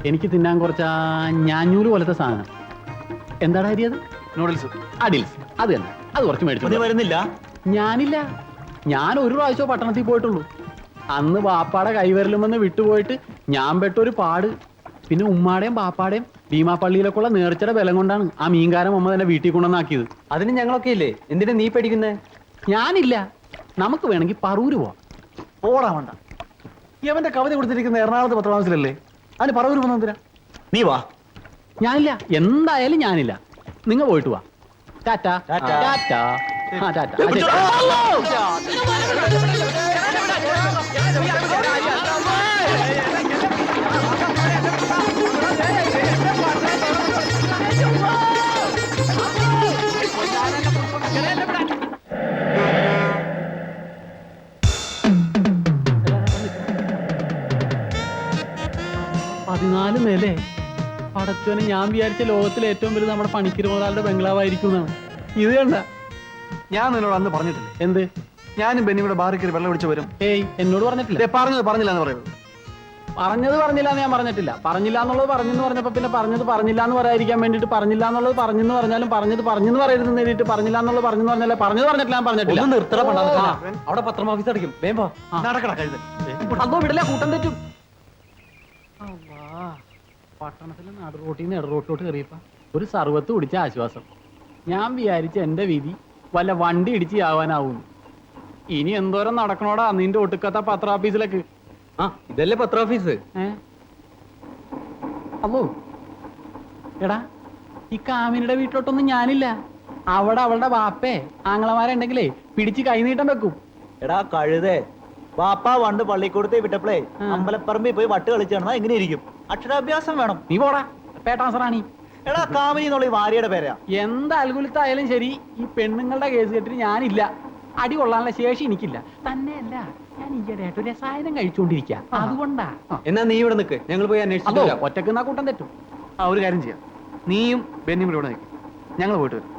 എനിക്ക് തിന്നാൻ കുറച്ച് ഞാഞ്ഞൂല് പോലത്തെ സാധനം. എന്താണ് അരി അത്? നൂഡിൽസ്. അഡിൽസ്. അത് തന്നെ. അത് കുറച്ച് മേടിച്ചു. വരുന്നില്ല? ഞാനില്ല. ഞാൻ ഒരു പ്രാവശ്യം പട്ടണത്തിൽ പോയിട്ടുള്ളൂ. അന്ന് ബാപ്പാടെ കൈവരലും വന്ന് വിട്ടുപോയിട്ട് ഞാൻ പെട്ടൊരു പാട്. പിന്നെ ഉമ്മാടേയും ബാപ്പാടേയും ഭീമാപ്പള്ളിയിലൊക്കെയുള്ള നേർച്ചയുടെ ബലം കൊണ്ടാണ് ആ മീൻകാരൻ അമ്മ തന്നെ വീട്ടിൽ കൊണ്ടുവന്നാക്കിയത്. അതിന് ഞങ്ങളൊക്കെ ഇല്ലേ? എന്തിനാ നീ പേടിക്കുന്നേ? ഞാനില്ല. നമുക്ക് വേണമെങ്കിൽ പറൂര് പോവാം. പോടാ വേണ്ട. ഇവന്റെ കവിത കൊടുത്തിരിക്കുന്ന എറണാകുളത്ത് പത്രമാസത്തിലല്ലേ? അതിന് പറവൂർ പോകുന്നതിനാ? നീ വാ. ഞാനില്ല. എന്തായാലും ഞാനില്ല. നിങ്ങൾ പോയിട്ട് വാ. ടാറ്റ. ടാറ്റ. ടാറ്റ. ആ ടാറ്റ. 14 നിലേ. പടച്ചോനെ, ഞാൻ വിചാരിച്ച ലോകത്തിലെ ഏറ്റവും വലുത് നമ്മുടെ പണിക്കര് മുതലാളുടെ ബംഗ്ലാവായിരിക്കും എന്നാണ്. ഇത് കണ്ട. ഞാൻ നിന്നോട് അന്ന് പറഞ്ഞിട്ടില്ലേ എന്ത്? ഞാനും ബെന്നിയുടെ ബാറിൽ കയറി വെള്ളം ഒഴിച്ച് വരും? ഏയ്, എന്നോട് പറഞ്ഞിട്ടില്ല. പറഞ്ഞില്ല എന്ന് പറയുന്നത്. പറഞ്ഞില്ല എന്ന് ഞാൻ പറഞ്ഞിട്ടില്ല. പറഞ്ഞില്ല എന്നുള്ളത് പറഞ്ഞെന്ന് പറഞ്ഞപ്പോ പിന്നെ പറഞ്ഞില്ല എന്ന് പറയാതിരിക്കാൻ വേണ്ടിട്ട് പറഞ്ഞില്ല എന്നുള്ളത് പറഞ്ഞെന്ന് പറഞ്ഞാലും പറഞ്ഞെന്ന് പറയരുതെന്ന് എഴുതിയിട്ട് പറഞ്ഞില്ല എന്നുള്ളത് പറഞ്ഞെന്ന് പറഞ്ഞിട്ടില്ല. ഞാൻ പറഞ്ഞിട്ടില്ല. നിർത്തണ പണ്ടാ. അവിടെ പത്രം ഓഫീസ് അടയ്ക്കും. വേമ്പോ നടക്കട കഴുതൽ. അതോ വിടല, കൂട്ടം തെറ്റും. പട്ടണത്തിലെ നാട് റോട്ടിൽ നിന്ന് ഇടറോട്ടിലോട്ട് കയറിയപ്പോ ഒരു സർവത്ത് കുടിച്ച ആശ്വാസം. ഞാൻ വിചാരിച്ച എന്റെ വിധി വല്ല വണ്ടി ഇടിച്ച് ആവാനാവുന്നു. ഇനി എന്തോരം നടക്കണോടാ നിന്റെ ഒട്ടുക്കത്ത പത്ര ഓഫീസിലേക്ക്. ഇതല്ലേ പത്ര ഓഫീസ്? അല്ലോ എടാ, ഈ കാമിനിയുടെ വീട്ടിലോട്ടൊന്നും ഞാനില്ല. അവിടെ അവളുടെ ബാപ്പേ ആങ്ങളമാരുണ്ടെങ്കിലേ പിടിച്ച് കൈനീട്ടം വെക്കും. എടാ കഴുതേ, പാപ്പ പണ്ട് പള്ളിക്കൂടത്തെ വിട്ടപ്പോഴേ അമ്പലപ്പറമ്പിൽ പോയി വട്ട് കളിച്ചു നടന്നാ എങ്ങനെ ഇരിക്കും? അക്ഷരാഭ്യാസം വേണം. നീ പോടാ പേട്ടാസറാണി. എടാ കാമിനി എന്നുള്ള ഈ ഭാര്യയുടെ പേരാ. എന്ത് അൽഗുലത്തായാലും ശരി, ഈ പെണ്ണുങ്ങളുടെ കേസ് കെട്ടിന് ഞാനില്ല. അടി കൊള്ളാനുള്ള ശേഷി എനിക്കില്ല. തന്നെയല്ല, ഞാൻ ഈയിടെയായിട്ട് ഒരു രസായനം കഴിച്ചുകൊണ്ടിരിക്കുക. അതുകൊണ്ടാ. എന്നാ നീ ഇവിടെ നിൽക്ക്, ഞങ്ങൾ പോയി അന്വേഷിച്ചു. ഒറ്റക്ക് കൂട്ടം തെറ്റും. ഒരു കാര്യം ചെയ്യാം, നീയും ബെന്നിയും കൂടെ ഇവിടെ നിൽക്കും, ഞങ്ങൾ പോയിട്ട് വരും.